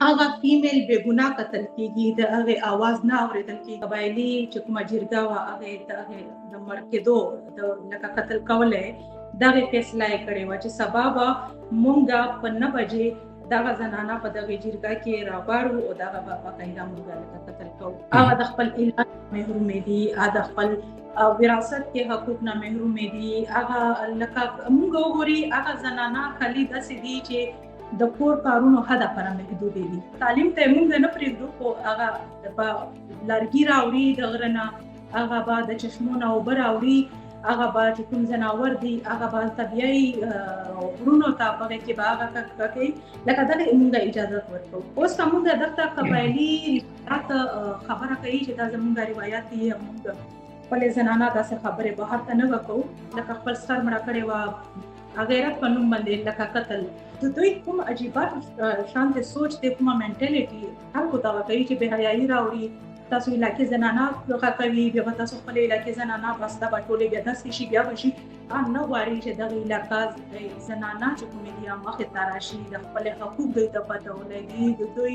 هغه فیمیل بې ګناه کتل کېږي، د هغې آواز نه اورېدل کېږي. قبایلي چې کومه جرګه وه هغې د مړ کېدو لکه قتل کولی دغې فیصله یې کړې وه چې سبا به مونږ په 9 بجې دغه زنانه په دغې جرګه کې راغواړو او دغه به باقاعده مونږ لکه قتل کوو. هغه د خپل اعلان محرومې دي، هغه د خپل وراثت کې حقوق نه محرومې دي. هغه لکه مونږ وګوري هغه زنانه خالي داسې دي چې د کور کارونو حد لپاره محدودې دي. تعلیم ته مونږ نه پرېږدو خو هغه به لرګي راوړي د غره نه، هغه به د چشمو نه اوبه راوړي، هغه به چې کوم ځناور دي هغه به طبیعي غرونو ته په هغې کې به هغه کوي لکه دغې مونږ اجازه ورکوو. اوس که مونږ دلته قبایلي روایات خبره کوي چې دا زمونږ روایات دي، مونږ خپلې زنانه داسې خبرې بهر ته نه کوو لکه خپل سر مړه کړې وه غیرت په نوم باندې لکه قتل. د دوی کوم عجیبه شانتې سوچ دی، کومه منټالیټي خلکو ته کوي چې بې حیایي راوړي. تاسو علاقې زنانه دغه کوي، بیا به تاسو خپلې علاقې زنانه بس دا به ټولې بیا داسې شي بیا به شي. نه غواړي چې دغه علاقه زنانه چې کومې دي مخې ته راشي، د خپل حقوق دوی ته پته ولګي، د دوی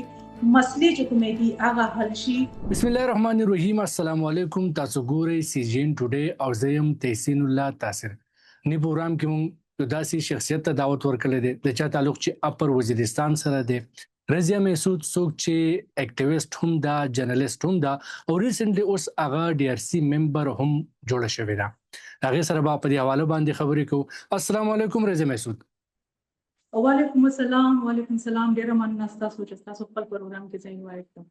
مسلې چې کومې دي هغه حل شي. بسم الله الرحمن الرحیم. السلام علیکم. تاسو ګورئ CGN ټوډے او زه یم تحسین الله تاثر. نی پروګرام کې مونږ یو داسې شخصیت ته دعوت ورکړی دی د چا تعلق چې اپر وزیرستان سره دی. رضیه محسود څوک چې اکټیویسټ هم ده، جرنالست هم ده او ریسنټلی اوس هغه DRC ممبر هم جوړه شوې ده. هغې سره به په دې حواله باندې خبرې کوو. السلام علیکم رضیه محسود. وعلیکم السلام. وعلیکم السلام. ډېره مننه ستاسو چې ستاسو خپل پروګرام کې ځای وایي.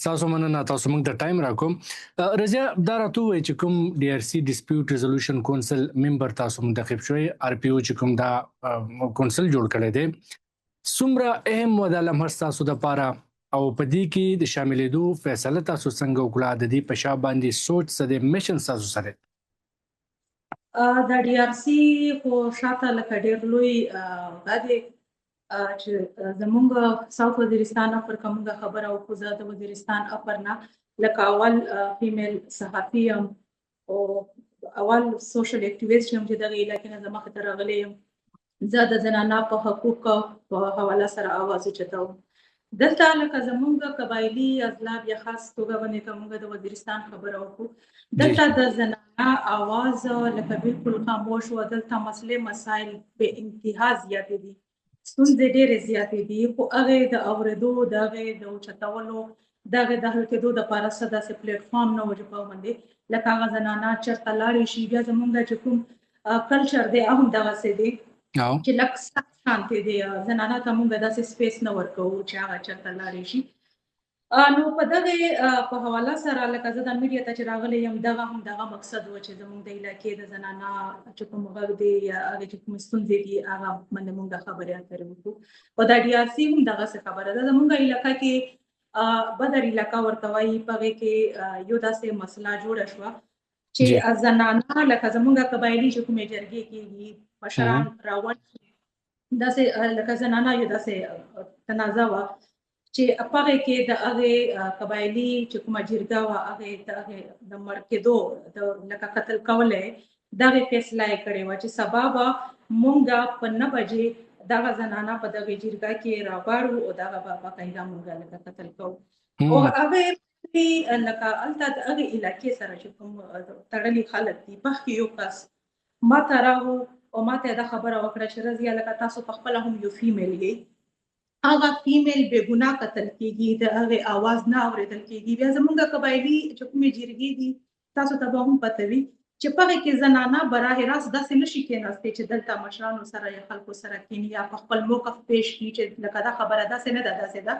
تاسو مننه، تاسو موږ ته ټایم راکوم. رضیه دا راته ووایئ چې کوم DRC ډسپیوټ ریزولوشن کونسل ممبر تاسو منتخب شوی، RPO چې کوم دا کونسل جوړ کړی دی، څومره اهم و دا لمحه ستاسو دپاره او په دې کې د شاملېدو فیصله تاسو څنګه وکړه؟ د دې په شا باندې سوچ څه دی، میشن ستاسو څه دی؟ د DRC خو شاته لکه ډېر لوی دا دی چې زمونږ ساوث وزیرستان اپر که مونږ خبره وکړو، زه د وزیرستان اپر نه لکه اول فیمیل صحافي یم او اول سوشل اکټیویسټ یم چې دغې علاقې نه زه مخې ته راغلی یم. زه د زنانه په حقوقو په حواله سره اواز اوچتوم. دلته لکه زمونږ قبایلي اضلاع یا خاص توګه باندې که مونږ د وزیرستان خبره وکړو، دلته د زنانه اواز لکه بالکل خاموش و. دلته مسلې مسایل به انتها زیاتې دي، ستونزې ډېرې زیاتې دي، خو هغې د اورېدو، د هغې د اوچتولو، د هغې د حل کېدو دپاره څه داسې پلیټفارم نه و چې په باندې لکه هغه زنانه چېرته لاړې شي. بیا زمونږ چې کوم کلچر دی هم دغسې دی چې لږ سخت شانتې دی، زنانه ته مونږ داسې سپیس نه ورکوو چې هغه چېرته لاړې شي. نو په دغې په حواله سره لکه زه د میډیا ته چې راغلی یم، دغه هم دغه مقصد و چې زمونږ د علاقې د زنانه چې کوم غږ دی یا هغې چې کوم ستونزې دي هغه باندې مونږ خبرې اترې وکړو. په دا DRC هم دغسې خبره ده. زمونږ علاقه کې بدر علاقه ورته وایي، په هغې کې یو داسې مسله جوړه شوه چې زنانه لکه زمونږ قبایلي چې کومې جرګې کېږي مشران راوړي، داسې لکه زنانه یو داسې تنازع وه چې په هغې کې د هغې قبایلي چې کومه جرګه وه هغې د مړ کېدو لکه قتل کولی دغې فیصله یې کړې وه چې سبا به مونږ په 9 بجې دغه زنانه په دغې جرګه کې راغواړو او دغه به باقاعده مونږ لکه قتل کوو. او هغې لکه هلته د هغې علاقې سره چې کوم تړلي خلک دي، مخکې یو کس ما ته راغو او ما ته دا خبره وکړه چې رضیه لکه تاسو پخپله هم یو فیمیل یې، هغه فیمیل بې ګناه کتل کېږي، د هغې آواز نه اورېدل کېږي. بیا زمونږ قبایلي چې کومې جرګې دي تاسو ته به هم پته وي چې په هغې کې زنانه براه راست داسې نه شي کېناستې چې دلته مشرانو سره یا خلکو سره کېني یا په خپل موقف پیش کړي چې لکه دا خبره داسې نه ده داسې ده.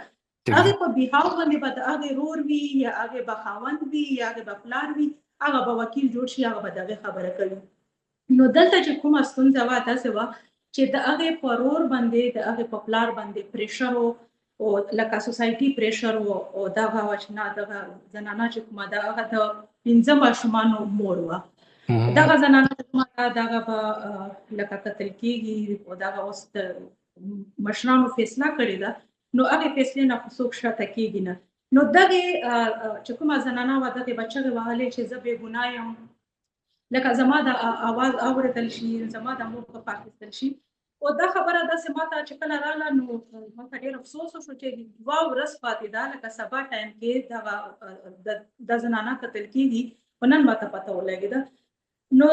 هغې په بیهاو باندې به د هغې رور وي یا هغې به خاوند وي یا هغې به پلار وي، هغه به وکیل جوړ شي، هغه به د هغې خبره کوي. نو دلته چې کومه ستونزه وه داسې وه چې د هغې په رور باندې د هغې په پلار باندې پریشر و او لکه سوسایټي پریشر و او دغه وه چې نه دغه زنانه چې کومه ده هغه د 5 ماشومانو مور وه. دغه زنانه چې کومه ده دغه به لکه قتل کېږي او دغه اوس د مشرانو فیصله کړې ده، نو هغې فیصلې نه خو څوک شاته کېږي نه. نو دغې چې کومه زنانه وه دغې به چغې وهلې چې زه بې ګناه یم، لکه زما د اواز اورېدل شي، زما د موقف اخیستل شي. او دا خبره داسې ماته چې کله راغله نو ماته ډېر افسوس وشو چې 2 ورځ پاتې ده لکه سبا ټایم کې دغه د زنانه قتل کېږي خو نن ماته پته ولګېده. نو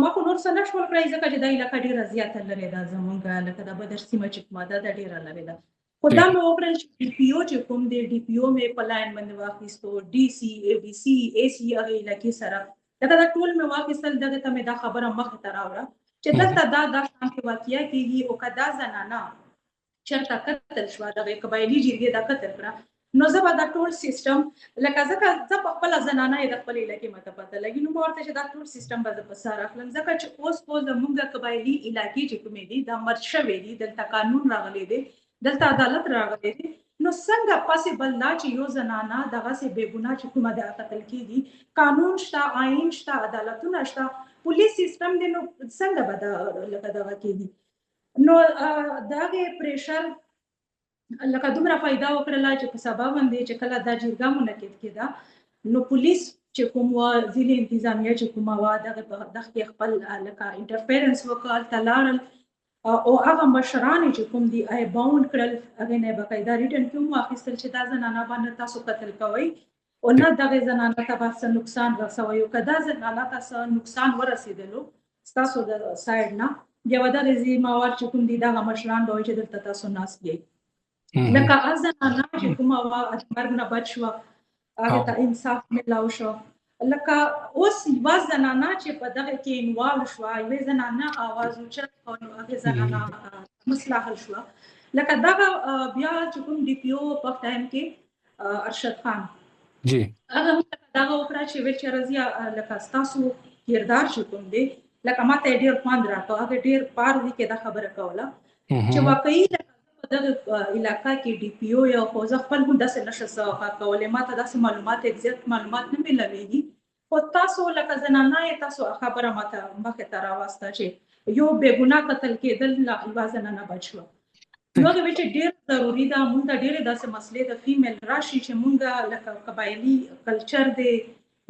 ما خو نور څه نشول کړی ځکه چې دا علاقه ډېره زیاته لرې ده زمونږ لکه د بدر سیمه چې کومه ده دا ډېره لرې ده. خو دا مې وکړل چې ډي پي او چې کوم دی ډي پي او مې په لاین باندې واخیستو ډي سي اے ډي سي اے سي هغې علاقې سره لکه دا ټول مې واخیستل دغې ته مې دا خبره مخې ته راوړه چې دلته دا شان کې واقعه کېږي او که دا زنانه چېرته قتل شوه دغې قبایلي جرګې دا قتل کړه نو زه به دا ټول سیسټم لکه ځکه زه په خپله زنانه یې د خپلې علاقې ماته پته لګي نو ما ورته چې دا ټول سیسټم به زه په سر اخلم ځکه چې اوس خو زموږ قبایلي علاقې چې کومې دي دا مرد شوې دي دلته قانون راغلی دی دلته عدالت راغلی دی نو څنګه پاسبل دا چې یو زنانه دغسې بې ګناه چې کومه د قتل کېږي قانون شته آئین شته عدالتونه شته پولیس سیسټم دی نو څنګه به لکه دغه کېږي نو د هغې پریشر لکه دومره پیدا وکړله چې په سبا باندې چې کله دا جرګه منعقد کېده نو پولیس چې کوم وه ځینې انتظامیه چې کومه وه دغې په دغه کې خپل لکه انټرفیرنس وکړ هلته لاړل او هغه مشران چې کوم دي باوند کړل هغې نه یې باقاعده ریټن کې هم واخیستل چې دا زنانه باندې تاسو قتل کوئ او نه دغې زنانه ته به څه نقصان رسوئ او که دا زنانه ته څه نقصان ورسېدلو ستاسو د سایډ نه بیا به دغې ذمهوار چې کوم دي دغه مشران به وایي چې دلته تاسو ناست یئ لکه هغه زنانه چې کومه وه د مرګ نه بچ شوه هغې ته انصاف میلاو شو لکه اوس یوه زنانه چې په دغه کې انوالو شوه یوې زنانه آواز اوچت کړ نو هغې زنانه مسله حل شوه لکه دغه بیا چې کوم ډي پي او په ټایم کې ارشد خان هغه هم دغه وکړه چې ویل چې راځي لکه ستاسو کردار چې کوم دی لکه ما ته یې ډېر خوند راکړ هغې ډېر پاردي کې دا خبره کوله چې واقعي په دغه علاقه کې ډي پي او یا خو زه خپل هم داسې نشه څه کولی ما ته داسې معلومات اګزیکټ معلومات نه میلاویږي خو تاسو لکه زنانه یې تاسو خبره ماته مخې ته راوسته چې یو بې ګناه قتل کېدل یوه زنانه بچ شوه نو هغې ویل چې ډېر ضروري ده مونږ ته ډېرې داسې مسلې د فیمیل راشي چې مونږ لکه قبایلي کلچر دی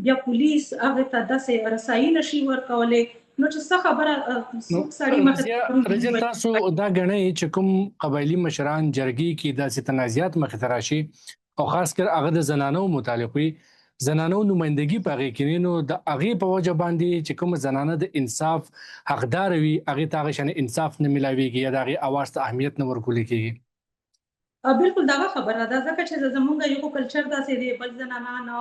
بیا پولیس هغې ته داسې رسایي نشي ورکولی نو چې څه خبره رضیه تاسو دا ګڼئ چې کوم قبایلي مشران جرګې کې داسې تنازعات مخې ته راشي او خاص کر هغه د زنانو متعلق وي زنانو نمایندګي په هغې کې نو د هغې په وجه باندې چې کومه زنانه د انصاف حقداره وي هغې ته هغې شانې انصاف نه میلاویږي یا د هغې اواز ته اهمیت نه ورکولی کېږي بالکل دغه خبره ده ځکه چې زموږ یو کلچر داسې دی بل زنانه نه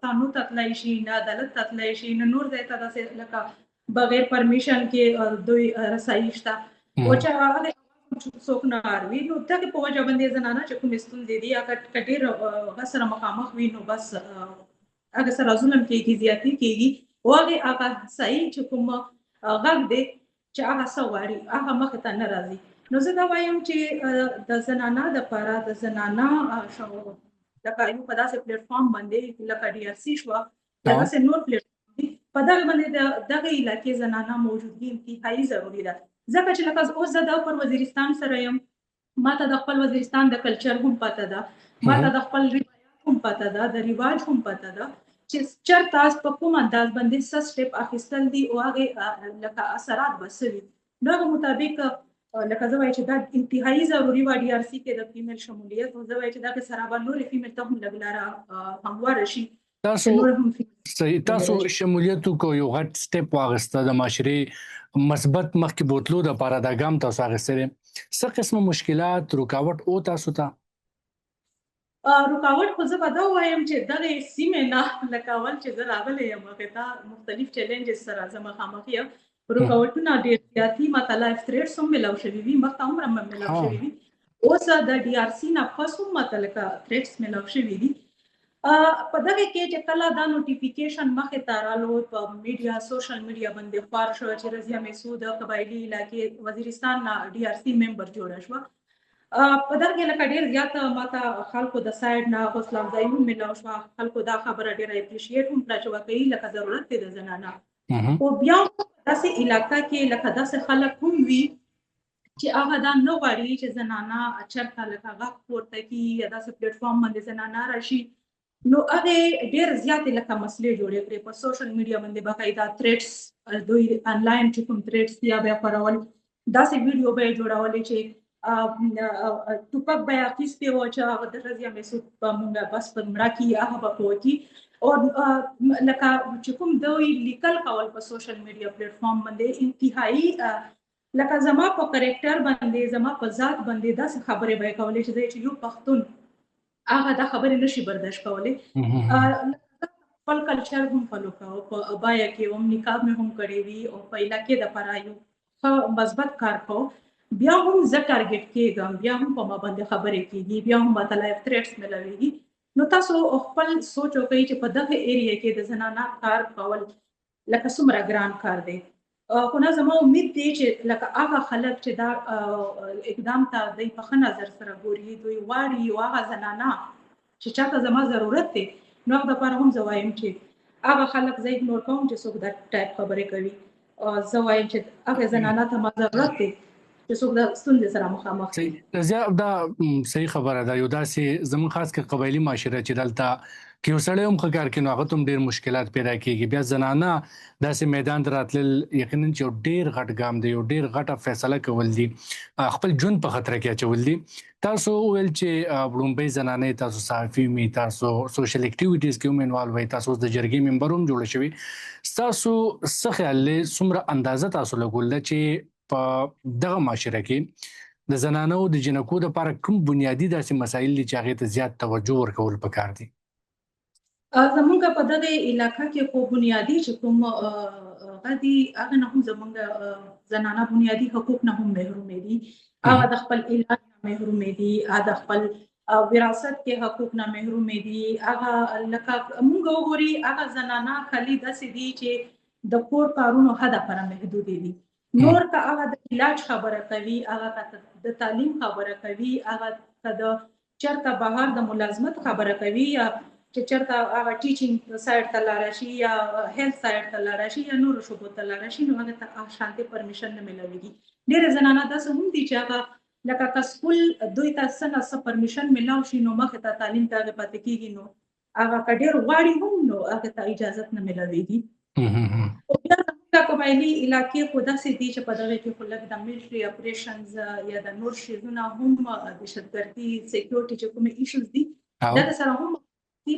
تانو ته تللی شي نه عدالت ته تللی شي نه نور ځای ته داسې لکه بغیر پرمیشن کې دوی رسایي شته او چې هغه څوک نه اړوي نو دغې په وجه باندې زنانه چې کومې ستونزې دي هغه که ډېر هغه سره مخامخ وي نو بس هغه سره ظلم کېږي زیاتي کېږي او هغه صحیح چې کوم غږ دی چې هغه څه غواړي هغه مخې ته نه راځي نو زه دا وایم چې د زنانه دپاره د زنانه لکه یو په داسې پلیټفارم باندې لکه ډي آر سي شوه یا داسې نور پلیټفارم دي په دغه باندې د دغه علاقې زنانه موجودګي انتهایي ضروري ده ځکه چې لکه اوس زه د پر وزیرستان سره یم ما ته د خپل وزیرستان د کلچر هم پته ده ما ته د خپل روایت هم پته ده د رواج هم پته ده چې چېرته په کوم انداز باندې څه سټیپ اخیستل دي او هغې لکه اثرات به څه وي نو هغه مطابق لکه زه وایي چې دا انتهایي ضروري وه ډي آر سي کې د فیمیل شمولیت او زه وایي چې دغې سره به نورې فیمیل ته هم لږ لاره همواره شي تاسو شمولیت کو یو غټ سټیپ واغسته د معاشرې مثبت مخکې بوتلو دپاره دا ګام تاسو اخیستی دی څه قسمه مشکلات رکاوټ او تاسو ته رکاوټ خو زه به دا ووایم چې دغې سیمې نه لکه اول چې زه راغلی یم هغې ته مختلف چیلنجز سره زه مخامخ یم رکاوټونه ډېر زیات دي ما ته لایف تھریټس هم میلاو شوي وي مخته هم میلاو شوي وي اوس د ډي آر سي نه پس هم ما ته لکه تھریټس میلاو شوي دي په دغه کې چې کله دا نوټیفیکیشن مخې ته رالو په میډیا سوشل میډیا باندې خپار شو چې رضیه مسعود قبایلي علاقې وزیرستان نه ډي آر سی ممبر جوړه شوه په دغه کې لکه ډېر زیات ماته خلکو د سایډ نه حوصله افزایي هم میلاو شوه خلکو دا خبره ډېره اپریشیټ هم کړه چې واقعي لکه ضرورت دی د زنانه خو بیا داسې علاقه کې لکه داسې خلک هم وي چې هغه دا نه غواړي چې زنانه چېرته لکه غږ پورته کړي یا داسې پلیټفارم باندې زنانه راشي نو هغې ډېر زیاتې لکه مسلې جوړې کړې په سوشل میډیا باندې باقاعده تھریټس دوی آنلاین چې کوم تھریټس دي هغه یې خپرول داسې ویډیو به یې جوړولې چې ټوپک به یې اخیستی و چې هغه د رضیه مسعود په مونږ بس په مړه کې هغه به په وکي او لکه چې کوم دوی لیکل کول په سوشل میډیا پلیټ فارم باندې انتهایی لکه زما په کریکټر باندې زما په ذات باندې داسې خبرې به یې کولې چې یو پښتون هغه دا خبرې نشي برداشت کولی خپل کلچر هم فالو کوو په ابایا کې هم نقاب مې هم کړی وي او په علاقې دپاره یو ښه مثبت کار کوو بیا هم زه ټارګټ کېږم بیا هم په ما باندې خبرې کېږي بیا هم ماته لایف تھریټس ملویږي نو تاسو خپل سوچ وکړئ چې په دغه ایریا کې د زنانه کار کول لکه څومره ګران کار دی خو نه زما امید دی چې لکه هغه خلک چې دا اقدام ته دوی په ښه نظر سره ګوري دوی غواړي یو هغه زنانه چې چاته زما ضرورت دی نو هغه دپاره هم زه وایم چې هغه خلک زه اګنور کوم چې څوک دا ټایپ خبرې کوي زه وایم چې هغه زنانه ته ما ضرورت دی چې څوک د ستونزې سره مخامخ دي دا صحیح خبره ده یو داسې زموږ خاص کې قبایلي معاشره چې دلته کې یو سړی هم ښه کار کوي نو هغه ته هم ډېر مشکلات پیدا کېږي بیا زنانه داسې میدان ته راتلل یقینا چې یو ډېر غټ ګام دی یو ډېر غټه فیصله کول دي خپل ژوند په خطر کې اچول دي تاسو وویل چې لومړی زنانې تاسو صحافي وي تاسو سوشل اکټیویټیز کې هم انوالو وئ تاسو د جرګې ممبر هم جوړ شوي ستاسو څه خیال دی څومره اندازه تاسو لګول ده چې په دغه معاشره کې د زنانو د جنکو دپاره کوم بنیادي داسې مسایل دي چې هغې ته زیات توجه ورکول پکار دي زمونږ په دغه علاقه کې خو بنیادي چې کوم هغه دي هغه نه هم زمونږ زنانه بنیادي حقوق نه هم محرومې دي هغه د خپل علاج نه محرومې دي هغه د خپل وراثت کې حقوق نه محرومې دي هغه لکه مونږ وګوري هغه زنانه خالي داسې دي چې د کور کارونو حد لپاره محدودې دي نور که هغه د علاج خبره کوي هغه د تعلیم خبره کوي هغه د چېرته بهر د ملازمت خبره کوي یا چې چېرته هغه ټیچینګ سایډ ته لاړه شي یا هیلث سایډ ته لاړه شي یا نورو شعبو ته لاړه شي نو هغه ته شانتي پرمیشن نه ملويږي ډېرې زنانه داسې هم دي چې هغه لکه که سکول دوی ته څه نه څه پرمیشن ملاو شي نو مخې ته تعلیم ته هغې پاتې کېږي نو هغه که ډېر غواړي هم نو هغې ته اجازت نه ملويږي قبایلي علاقې خو داسې دي چې په دغه کې خو لږ د ملټري اپریشنز یا د نور شیزونه هم دهشتګردي سیکیورټي چې کومې ایشوز دي دغه سره هم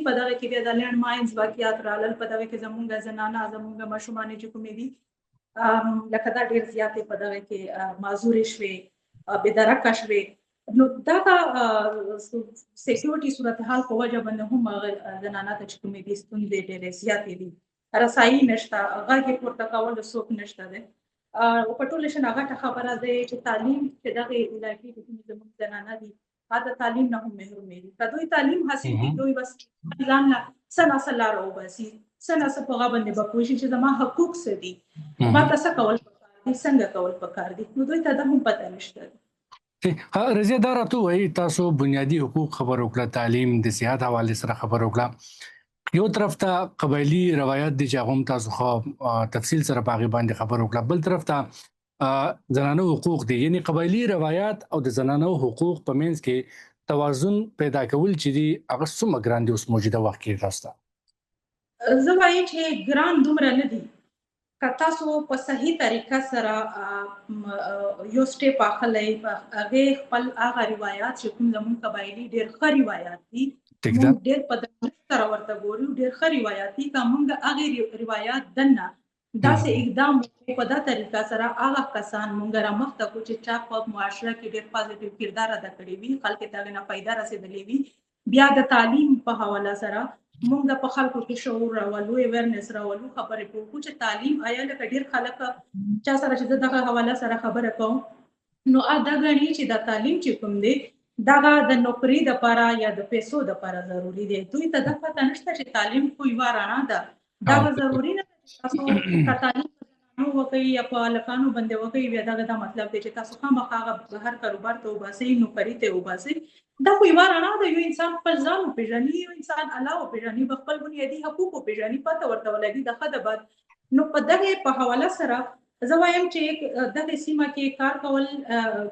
په دغه کې بیا د لینډ ماینز واقعیات رالل په دغه کې زموږ زنانه زموږ ماشومانې چې کومې دي لکه دا ډېر زیاتې په دغه کې معذورې شوې بېدرکه شوې نو دغه سیکیورټي صورتحال په وجه باندې هم زنانه ته چې کومې دي ستونزې ډېرې زیاتې دي رسایي نشته غږ پورته کول څوک نشته دی او په ټوله شان هغه خبره ده چې تعلیم چې دغه علاقې کې کوم زموږ زنانه دي هغه تعلیم نه هم محرومې دي که دوی تعلیم حاصل کړي دوی بس ځان له څه نه څه لاره وباسي څه نه څه په هغه باندې به پوه شي چې زما حقوق څه دي ما ته څه کول پکار دي څنګه کول پکار دي نو دوی ته دا هم پته نشته دی رضیه دا راته وایي تاسو بنیادي حقوق خبر وکړه تعلیم د صحت حوالې سره خبر وکړه یو طرف ته قبایلي روایت دي چې هغه هم تاسو خو تفصیل سره په هغې باندې خبر وکړه بل طرف ته زنانو حقوق دي یعنی قبایلي روایات او د زنانو حقوق په منځ کې توازن پیدا کول چې دي هغه څومره ګران دي اوس موجوده وخت کې تاسو ته زه وایم چې ګران دومره نه دي که تاسو په صحیح طریقه سره یو سټیپ اخلئ هغې خپل هغه روایات چې کوم زموږ قبایلي ډېر ښه روایات دي موږ ډېر په درنښت سره ورته ګورو ډېر ښه روایات دي که موږ هغې روایات دننه داسې اقدام وکړو په دا طریقه سره هغه کسان موږ رامخته کړو چې چا په معاشره کې ډېر پازیټیو کردار ادا کړی وي خلکو ته هغې نه فایده رسېدلې وي بیا د تعلیم په حواله سره موږ په خلکو کې شعور راولو اویرنس راولو خبرې کوو چې تعلیم آیا لکه ډېر خلک چا سره چې زه دغه حواله سره خبره کوم نو دا ګڼي چې دا تعلیم چې کوم دی دغه د نوکري دپاره یا د پیسو دپاره ضروري دی دوی ته دا پته نشته چې تعلیم خو یوه رڼا ده دغه ضروري نه ده چې تاسو که تعلیم په زنانو وکوئ یا په هلکانو باندې وکوئ بیا دغه دا مطلب دی چې تاسو خامخا هغه بهر کاروبار ته وباسئ نوکري ته وباسئ دا خو یوه رڼا ده یو انسان خپل ځان وپېژني یو انسان الله وپېژني به خپل بنیادي حقوق وپېژني پته ورته ولګي د ښه د بد نو په دغې په حواله سره زه وایم چې دغه سیمه کې کار کول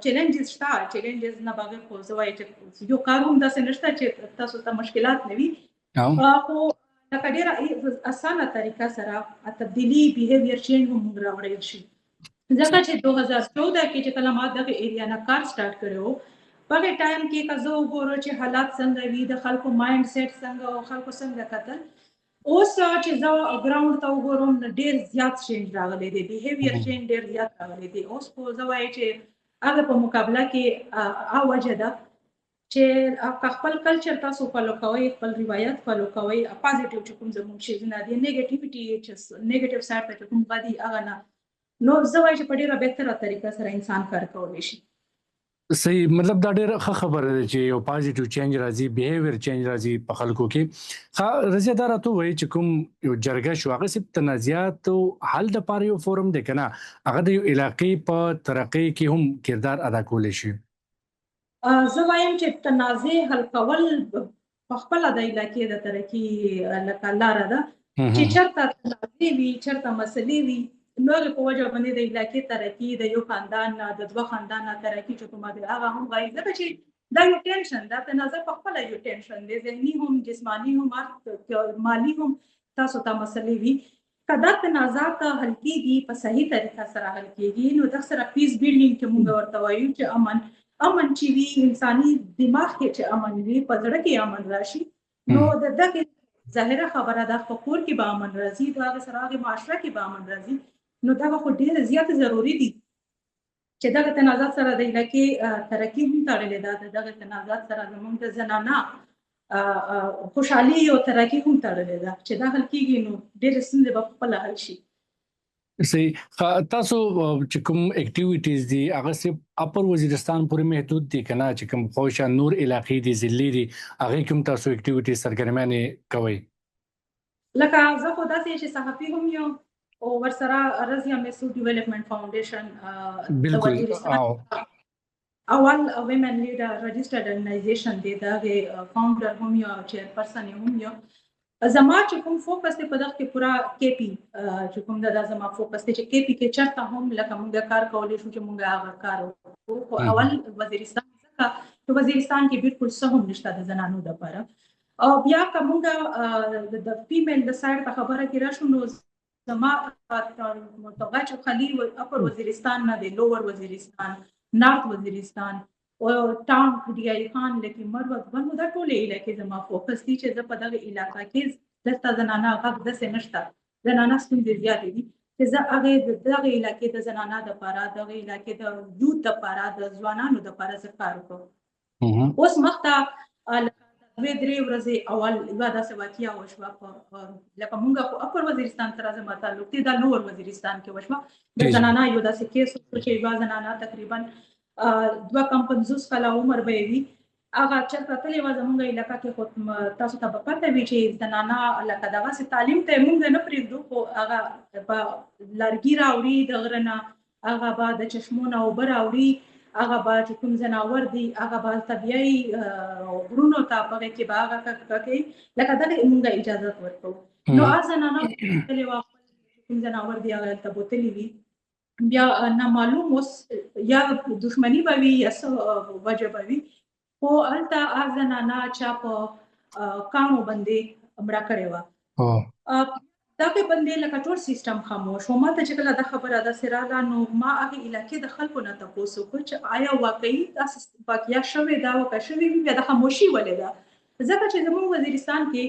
چیلنجز شته چیلنجز نه بغیر خو زه وایم چې یو کار هم داسې نشته چې تاسو ته مشکلات نه وي خو لکه ډېره اسانه طریقه سره تبدیلي بیهیویر چینج هم موږ راوړی شي ځکه چې 2014 کې چې کله ما دغه ایریا نه کار سٹارټ کړو په هغه ټایم کې که زه وګورم چې حالات څنګه وي د خلکو مایند سیټ څنګه او خلکو څنګه کتل اوس چې زه ګراوند ته وګورم نو ډېر زیات چینج راغلی دی بیهیویر چینج ډېر زیات راغلی دی اوس خو زه وایم چې هغه په مقابله کې وجه ده چې خپل کلچر تاسو فالو کوئ خپل روایت فالو کوئ پازیټیو چې کوم زموږ شیزونه دي نیگیټیویټي چې نیگیټیو سایډ ته کوم غدي هغه نه نو زه وایم چې په ډېره بهتره طریقه سره انسان کار کولی شي صحیح مطلب دا ډېر ښه خبره ده چې یو پازیټیو چینج راځي بیهیویر چینج راځي په خلکو کې رضا دا راته وایي چې کوم یو جرګه شو هغه صرف تنازعات او حل دپاره یو فورم دی که نه هغه د یو علاقې په ترقۍ کې هم کردار ادا کولی شي زه وایم چې تنازع حل کول په خپله د علاقې د ترقي لکه لاره ده چې چېرته تنازع وي چېرته مسلې وي نو هغې په وجه باندې د علاقې ترقي د یو خاندان نه د دوه خاندان نه ترقي چې کومه دی هغه هم وایي ځکه چې دا یو ټینشن ده تنازع په خپله یو ټینشن دی ذهني هم جسماني هم مالي هم تاسو ته مسلې وي که دا تنازعات حل کېږي په صحیح طریقه سره حل کېږي نو دغه سره پیس بیلډینګ چې موږ ورته وایو چې امن چې وي انساني دماغ کې چې امن وي په زړه کې امن راشي نو دغه ظاهره خبره ده په کور کې به امن راځي د هغه سره هغه معاشره کې به امن راځي نو دا خو ډېر زیات ضروری دي چې دغه تنازعات سره د علاقې ترقي هم تړلې ده دغه تنازعات سره زموږ د زنانه خوشحالي او ترقي هم تړلې ده چې دا حل کېږي نو ډېرې ستونزې به خپله حل شي صحیح تاسو چې کوم اکټیویټیز دي هغه صرف اپر وزیرستان پورې محدود دي که نه چې کوم خوشا نور علاقې دي ضلعې دي هغې کوم تاسو اکټیویټیز سرګرمیانې کوئ لکه زه خو داسې چې صحافي هم یم او ورسره رضیا میسو ډیولپمنٹ فاونډیشن بالکل اول ویمن لیډر رجسټرډ ارګنایزیشن دی دا فاونډر هم یم چیرپرسن هم یم زما چې کوم فوکس دی په دغه کې پورا کېپی چې کوم دا زما فوکس دی چې کېپی کې چرته هم لکه موږ کار کولی شو چې موږ هغه کار وکړو اول وزیرستان څخه په وزیرستان کې بالکل څه هم نشته د زنانو لپاره او بیا که موږ د فیمیل د سایډ په خبره کې راشو نو زما متوجه چې خالي اپر وزیرستان نه دی لوور وزیرستان نارت وزیرستان او ټاون ډي اي خان لکه مروت باندې دا ټول علاقې زما فوکس دي چې زه په دغه علاقې کې دلته زنانه غږ داسې نشته زنانه ستونزې زیاتې دي چې زه هغې دغه علاقې د زنانه دپاره دغه علاقې د یوت دپاره د ځوانانو دپاره زه کار وکړم اوس مخته دوه درې ورځې اول یوه داسې واقعه وشوه لکه موږ خو اپر وزیرستان سره زما تعلق دی دا لوور وزیرستان کې وشوه د زنانه یو داسې کیس وشو چې یوه زنانه تقریبا 2.50 کاله عمر به یې وي هغه چېرته تلې وه زموږ علاقه کې خو تاسو ته به پته وي چې زنانه لکه دغسې تعلیم ته یې موږ نه پرېږدو خو هغه به لرګي راوړي د غره نه هغه به د چشمو نه اوبه راوړي هغه به چې کوم ځناور دي هغه به طبیعي غرونو ته په هغې کې به هغه کوي لکه دغه موږ اجازت ورکوو نو هغه زنانه تلې وه کوم ځناور دي هغه هلته بوتلي وي بیا نامعلوم اوس یا دښمني به وي یا څه وجه به وي خو هلته هغه زنانه چا په کاڼو باندې مړه کړې وه دغه باندې لکه ټول سیستم خاموش و ما ته چې کله دا خبره داسې راغله نو ما هغې علاقې د خلکو نه تپوس وکړ چې آیا واقعي داسې واقعه شوې ده واقع شوې وي بیا د خاموشي ولې ده ځکه چې زموږ وزیرستان کې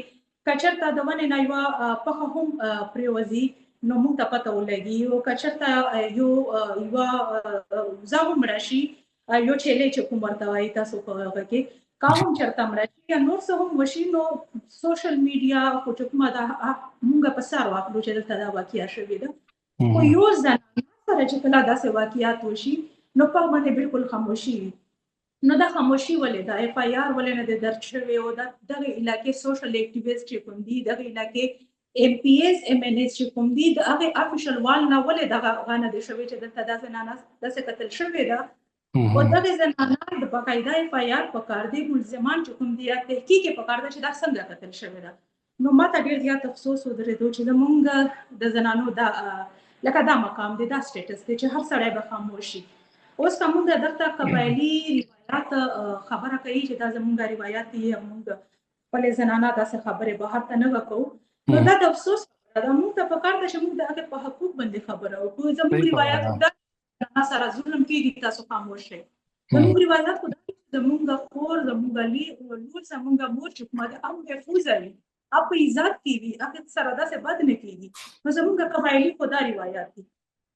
که چېرته د ونې نه یوه پښه هم پرېوځي نو موږ ته پته ولګي او که چېرته یوه وزه هم مړه شي یو چیلې چې کوم ورته وایي تاسو په هغه کې که هم چېرته مړه شي یا نور څه هم وشي نو سوشل میډیا خو چې کومه ده موږ په سر واخلو چې دلته دا واقعه شوې ده خو یو زنانه سره چې کله داسې واقعات وشي نو په باندې بالکل خاموشي وي نو دا خاموشي ولې ده اف آی آر ولې نه دی درج شوی او دغه علاقې سوشل اکټیویسټ چې کوم دي دغه علاقې ایم پی ایس ایم ان ایس چې کوم دي د هغې افیشل وال نه ولې دغه نه دی شوی چې دلته دا زنانه داسې قتل شوې ده او دغه زنانه د باقاعده اف آی آر پکار دی ملزمان چې کوم دي تحقیق یې پکار ده چې دا څنګه قتل شوې ده نو ما ته ډېر زیات افسوس ودرېدو چې زموږ د زنانو دا لکه دا مقام دی دا سټیټس دی چې هر سړی به خاموش شي اوس که موږ دلته قبایلي روایات خبره کوي چې دا زموږ روایات دي موږ خپلې زنانه داسې خبرې بهر ته نه وکړو نو دا د افسوس خبره ده موږ ته پکار ده چې موږ د هغې په حقوق باندې خبره وکړو زموږ روایات دا سره ظلم کیږي تاسو خاموش شئ. زموږ روایت خو دا دی چې زموږ کور زموږ لور زموږ مور چې کومه ده هغه محفوظه وي، هغه په عزت کې وي، هغه سره داسې بد نه کیږي. نو زموږ قبایلي خو دا روایت دي.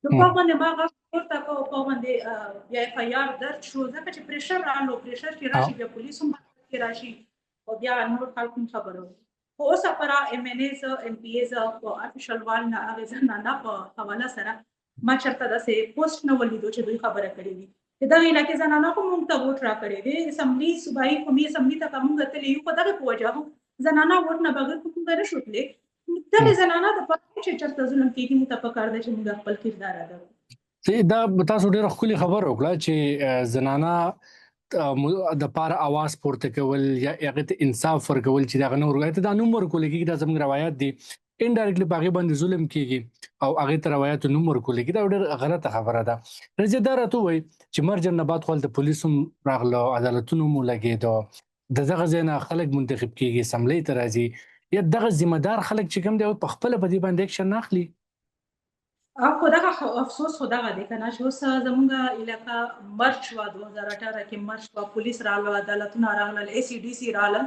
نو په هغه باندې ما غږ پورته کړ او په هغه باندې بیا اف آی آر درج شو ځکه چې پریشر رالو، پریشر چې راشي بیا پولیس هم کې راشي او بیا نور خلک هم خبرو. خو اوسه پره ایم ان ایز ایم پی ایز په افیشل وال نه هغې زنانه په حواله سره ما چېرته داسې پوسټ نه ولیدو چې دوی خبره کړې وي چې دغه علاقې زنانه خو موږ ته ووټ راکړی دی. اسمبلي صوبایي قومي اسمبلي ته که موږ تللي یو په دغې په وجه هم زنانه ووټ نه بغیر خو موږ نشو تللی. دغې زنانه دپاره چې چېرته ظلم کېږي موږ ته پکار ده چې موږ خپل کردار ادا کړو. دا تاسو ډېره ښکلې خبره وکړه چې زنانه د پاره اواز پورته کول یا هغه ته انصاف ورکول چې دا غنور روایت دا نوم ورکول کېږي، دا زموږ روایت دي انډایرکټلی په هغې باندې ظلم کېږي او هغې ته روایت نوم ورکول کېږي. دا ډېره غلطه خبره ده. رضا دا راته ووایي چې مرجان نه بعد خو هلته پولیس هم راغله، عدالتونه هم ولګېده، د دغه ځای نه خلک منتخب کېږي، اسمبلۍ ته راځي، یا دغه ذمه دار خلک چې کوم دی په خپله په دې باندې اکشن نه اخلي. خو دغه افسوس خو دغه دی که نه چې اوس زموږ علاقه مرج شوه 2018 کې مرج شوه، پولیس راغله، عدالتونه راغلل، ای سی ډي سی راغلل،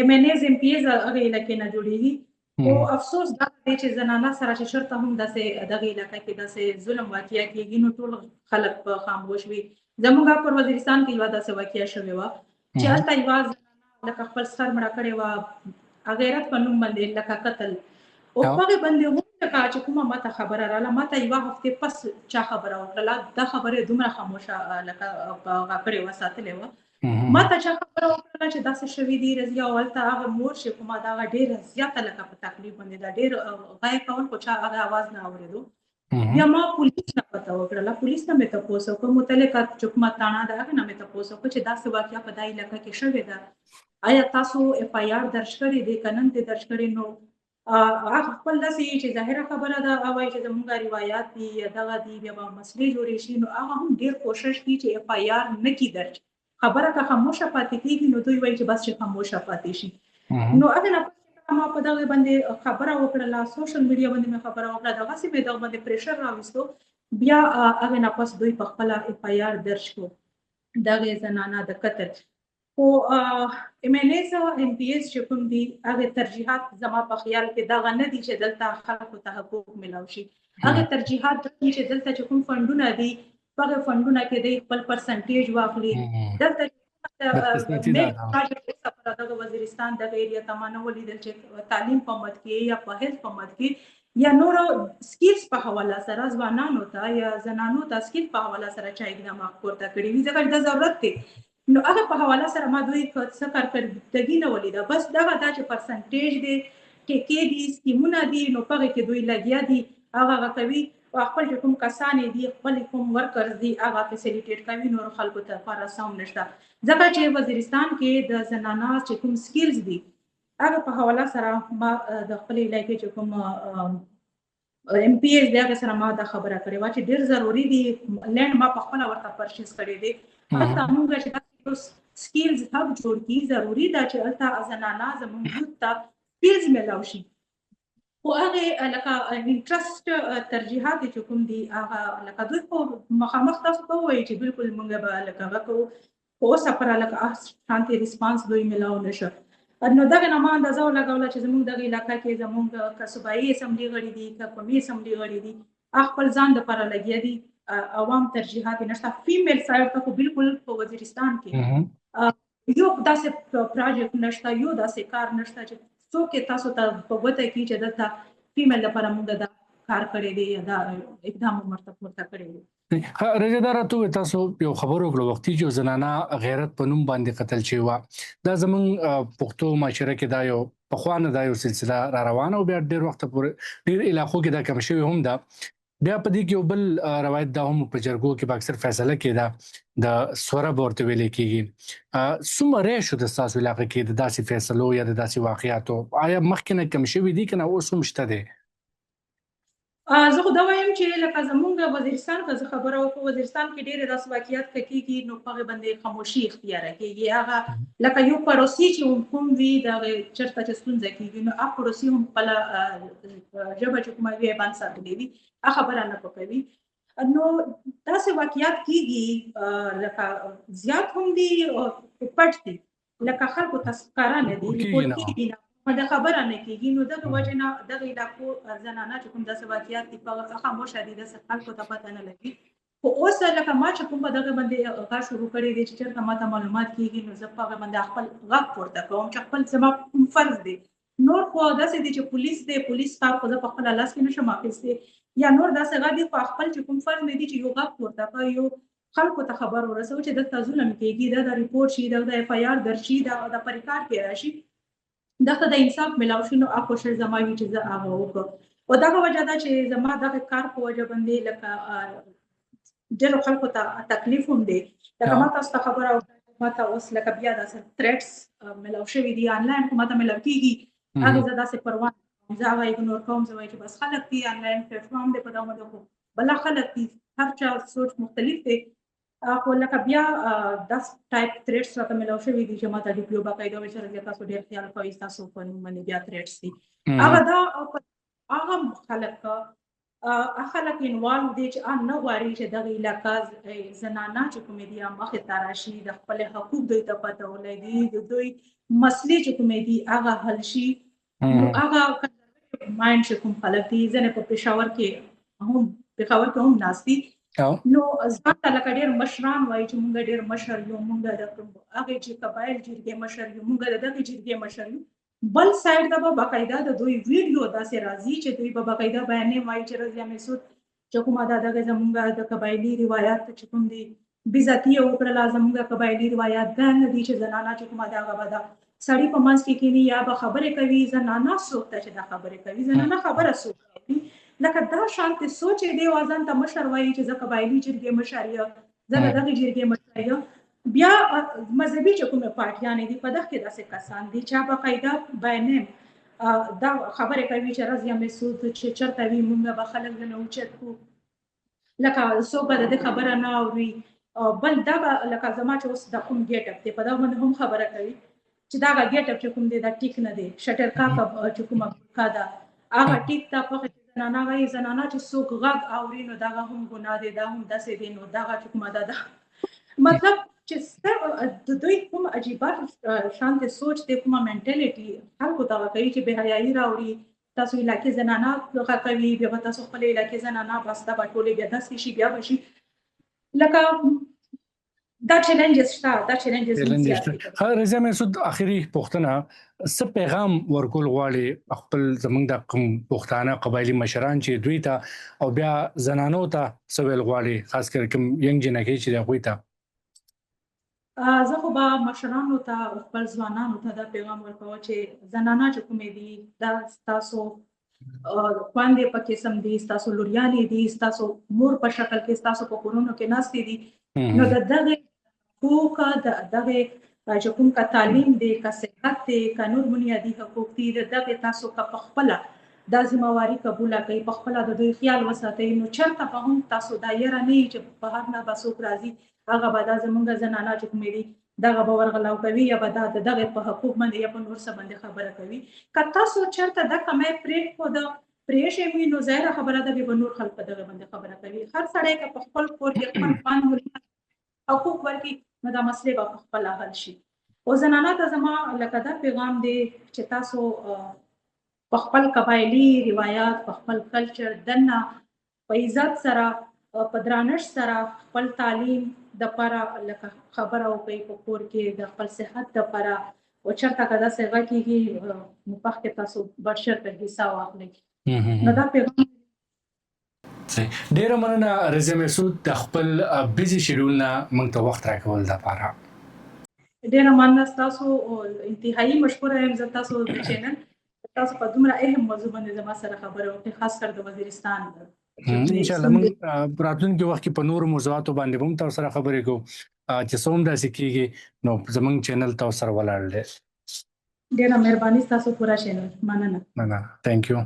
ایم ان ایز ایم پی ایز هغې علاقې نه جوړېږي. خو افسوس دغه دی چې زنانه سره چې چېرته هم داسې دغې علاقه کې داسې ظلم واقع کېږي نو ټول خلک په خاموش وي. زموږ پر وزیرستان کې یوه داسې واقعه شوې وه چې هلته یوه زنانه لکه خپل سر مړه کړې وه غیرت په نوم باندې لکه قتل، او په هغې باندې هم لکه چې کومه ماته خبره راغله، ماته یوه هفتې پس چا خبره وکړله، دا خبرې دومره خاموشه لکه هغه کړې وه، ساتلې وه. ماته چا خبره وکړله چې داسې شوي دي رضیا، او هلته هغه مور چې کومه ده هغه ډېره زیاته لکه په تکلیف باندې ده، ډېر غږ کول خو چا هغه اواز نه اورېدو. بیا ما پولیس نه پته وکړله، پولیس نه مې تپوس وکړ، متعلقه چې کومه تاڼه ده هغې نه مې تپوس وکړ چې داسې واقعه په دا علاقه کې شوې ده، آیا تاسو اف آی آر درج کړی دی که نن دې درج کړی؟ نو هغه خپل داسې چې ظاهره خبره ده هغه وایي چې زموږ روایات دي یا دغه دي، بیا به مسلې جوړې شي. نو هغه هم ډېر کوشش کوي چې اف آی آر نه کړي درج، خبره که خاموشه پاتې کېږي نو دوی وایي چې بس چې خاموشه پاتې شي. نو هغې نه پس ما په دغې باندې خبره وکړله، سوشل میډیا باندې مې خبره وکړه، دغسې مې دغه باندې پریشر راویستو، بیا هغې نه پس دوی په خپله اف آی آر درج کړو دغې زنانه د قتل. خو ایم ان ایز او ایم پی ایز چې کوم دي هغې ترجیحات زما په خیال کې دغه نه دي چې دلته خلکو ته حقوق میلاو شي. هغې ترجیحات دا دي چې دلته چې کوم فنډونه دي په هغې فنډونه کې دی خپل پرسنټیج واخلي. دلته دغه وزیرستان دغه ایریا ته ما نه ولیدل چې تعلیم په مد کې یا په هیلث په مد کې یا نورو سکیلز په حواله سره ځوانانو ته یا زنانو ته سکیل په حواله سره چا اقدامات پورته کړي وي، ځکه دا ضرورت دی. نو هغه په حواله سره ما دوی څه کارکردګي نه ولیده، بس دغه دا چې پرسنټیج دی، ټیکې دي، سکیمونه دي، نو په هغې کې دوی لګیا دي، هغه کوي او خپل چې کوم کسانې دي، خپل کوم ورکرز دي هغه فیسیلیټیټ کوي، نور خلکو ته لپاره څه هم نشته. ځکه چې وزیرستان کې د زنانه چې کوم سکیلز دي هغه په حواله سره ما د خپلې علاقې چې کوم ایم پی ایز دی هغې سره ما دا خبره کړې وه چې ډېر ضروري دي لینډ ما په خپله ورته پرچیز کړی دی، هلته موږ چې سکیلز هب جوړ کړي، ضروري ده چې هلته زنانه زموږ یوت ته سکیلز میلاو شي. خو هغې لکه انټرسټ ترجیحات چې کوم دي هغه لکه دوی خو مخامخ تاسو ته ووایي چې بلکل موږ به لکه هغه کوو، خو اوسه پره لکه شانتې ریسپانس دوی میلاو نه شه. نو دغې نه ما اندازه ولګوله چې زموږ دغه علاقه کې زموږ که صوبایي اسمبلي غړي دي که قومي اسمبلي غړي دي هغه خپل ځان دپاره لګیا دي، عوام ترجیحات یې نشته. فیمیل سایډ ته خو بلکل په وزیرستان کې یو داسې پراجیکټ نشته، یو داسې کار نشته چې څوک یې تاسو ته په ګوته کړي چې دلته فیمیل لپاره موږ دا کار کړی دی یا دا اقدام ورته پورته کړی دی. رضا دا راته ووایه تاسو یو خبر وکړه وختي چې زنانه غیرت په نوم باندې قتل شوې وه، دا زموږ پښتو معاشره کې دا یو پخوا نه دا یو سلسله را روانه او بیا ډېر وخته پورې ډېر علاقو کې دا کم شوې هم ده. بیا په دې کې یو بل روایت دا هم په جرګو کې به اکثر فیصله کېده د سورب ورته ویلې کېږي. څومره ری شو د ستاسو علاقه کې د داسې فیصلو یا د داسې واقعاتو؟ آیا مخکې نه کم شوي دي که نه اوس هم شته دی؟ زه خو دا وایم چې لکه زموږ وزیرستان که زه خبره وکړو، وزیرستان کې ډېرې داسې واقعات که کېږي نو په هغې باندې خاموشي اختیاره کېږي. هغه لکه یو پړوسي چې کوم وي د هغې چېرته چې ستونزه کېږي نو هغه پړوسي هم خپله ژبه چې کومه وي بند ساتلې وي، هغه خبره نه پکوي. نو داسې واقعیات کېږي لکه زیات هم دي او پټ دي، لکه خلکو ته ښکاره نه دي، ریپورټ کېږي نه، د خبره نه کېږي. نو دغه وجې نه دغه علاقو زنانه چې کوم داسې واقعیات دي په هغه خاموشه دي، داسې خلکو ته پته نه لګي. خو اوس لکه ما چې کوم په دغه باندې غږ شروع کړی دی چې چېرته ماته معلومات کېږي، نو زه په هغه باندې خپل غږ پورته کوم چې خپل زما کوم فرض دی. نور خو داسې دي چې پولیس دی، پولیس کار خو زه په خپله لاس کې نشم اخیستی، یا نور داسې غږ دي، خو خپل چې کوم فرض مې دي چې یو غږ پورته کړه، یو خلکو ته خبر ورسوو چې دلته ظلم کېږي، دا د ریپورټ شي، د اف آی آر درج شي، د په ریکارډ کې راشي، دغه د انصاف ملاو شي. نو هغه کوشش زما وي چې زه هغه وکړم. او دغه وجه ده چې زما دغه کار په وجه باندې لکه ډېرو خلکو ته تکلیف هم دی. لکه ما تاسو ته خبره وکړه، ما ته اوس لکه بیا داسې تھریټس ملاو شوي دي آنلاین، خو ما ته ملاو کېږي، هغې زه داسې پروا نه کوم، زه هغه اګنور کوم، زه وایي چې بس خلک دي، آنلاین پلیټفارم دی، په دغه باندې خو بله خلک دي، هر چا سوچ مختلف دی. خو لکه بیا داس ټایپ تھریټس راته ملاو شوي دي چې ما ته ډي پي او باقاعده وایي چې تاسو ډېر خیال کوئ، ستاسو په نوم باندې بیا تھریټس دي. هغه دا هغه خلک انوالو دي چې نه غواړي چې دغه علاقه زنانه چې کومې دي مخې ته راشي، د خپل حقوق دوی ته پته ولګي، د دوی مسلې چې کومې دي هغه حل شي. نو هغه مایند چې کوم خلک دي، ځینې په پېښور کې هم ناست دي، نو ځان ته لکه ډېر مشران وایي چې موږ ډېر مشر یو، موږ د هغې چې قبایل جرګې مشر یو، موږ د دغې جرګې مشر یو. بل سایډ ته به باقاعده د دوی ویډیو داسې راځي چې دوی به باقاعده بیانې وایي چې رضیه مسعود چې کومه ده دغه زموږ د قبایلي روایات چې کوم دي بېزتي یې وکړله، زموږ قبایلي روایات دا نه دي چې زنانه چې کومه ده هغه به ده سړي په منځ کې کښېني یا به خبرې کوي. زنانه څوک ده چې دا خبرې کوي؟ زنانه خبره څوک کوي؟ لکه دا شانتې سوچ یې دی، او ځان ته مشر وایي چې زه قبایلي جرګې مشر یم، زه د دغې جرګې مشر یم. بیا مذهبي چې کومې پارټیانې دي، په دغه کې داسې کسان دي چې باقاعده بیانې دا خبرې کوي چې رضیه مسعود چې چېرته وي موږ به خلک ځنې اوچت کړو، لکه څوک به د دې خبره نه اوري. بل دا به لکه زما چې اوس د کوم ګیټ اپ دی، په دغه باندې هم خبره کوي چې دا ګیټ اپ چې کوم دی دا ټیک نه دی، شټرکاک چې کومه برخه ده هغه ټیک ته په زنانه وایي، زنانه چې څوک غږ اوري نو دغه هم ګناه دی، دا هم داسې دی. نو دغه چې کومه ده مطلب چې د دوی کوم عجیبه شانتې سوچ دی، کومه منټلیټي خلکو ته کوي چې بې حیایي راوړي، تاسو علاقې زنانه غږ کوي، بیا به تاسو خپلې علاقې زنانه بس دا به ټولې بیا داسې شي، بیا به شي. لکه دا چیلنجز شته، دا چیلنجز شته. رضیه مسعود اخري پوښتنه، څه پیغام ورکول غواړي خپل زموږ د کوم پښتانه قبایلي مشران چې دوی ته او بیا زنانو ته څه ویل غواړي، خاص کر کوم ینګ جنکۍ چې هغوی ته؟ زه خو به مشرانو ته او خپل ځوانانو ته دا پیغام ورکوم چې زنانه چې کومې دي دا ستاسو خویندې پکې سم دي، ستاسو لوریانې دي، ستاسو مور په شکل کې ستاسو په کورونو کې ناستې دي. نو د دغې حقوق، د دغې چې کوم که تعلیم دی، که صحت دی، که نور بنیادي حقوق دي، د دغې تاسو که په خپله دا ذمهواري قبوله کوئ، په خپله د دوی خیال وساتئ، نو چېرته به هم تاسو دا یره نه وي چې بهر نه به څوک راځي هغه به دا زموږ زنانه چې کومې دي دغه به ورغلاو کوي، یا به دا د دغې په حقوق باندې یا په نور څه باندې خبره کوي. که تاسو چېرته دا کمی پرېښې وي، نو ظاهره خبره ده بیا به نور خلک په دغه باندې خبره کوي. هر سړی که په خپل کور کې خپل خویندو حقوق ورکړي، نو دا مسلې به په خپله حل شي. او زنانه ته زما لکه دا پیغام دی چې تاسو په خپل قبایلي روایات، په خپل کلچر دننه په عزت سره، په درنښت سره خپل تعلیم دپاره لکه خبره وکړئ، په کور کې د خپل صحت دپاره، او چېرته که داسې غږ کېږي نو په هغې کې تاسو بشرطه حصه واخلئ. نو دا پیغام ډیره مننه رضیه مسعود د خپل بیزي شیډول نه موږ ته وخت راکول لپاره. ډیره مننه ستاسو، انتهایي مشکوره یم زه تاسو د چینل، تاسو په دومره اهم موضوع باندې زما سره خبرې وکړې، خاص کر د وزیرستان. انشاءالله موږ په راتلونکي وخت کې په نورو موضوعاتو باندې به هم تاسو سره خبرې کوو چې څه هم داسې کېږي نو زموږ چینل تاسو سره ولاړ دی. ډیره مهرباني ستاسو پوره چینل. مننه. تhank you.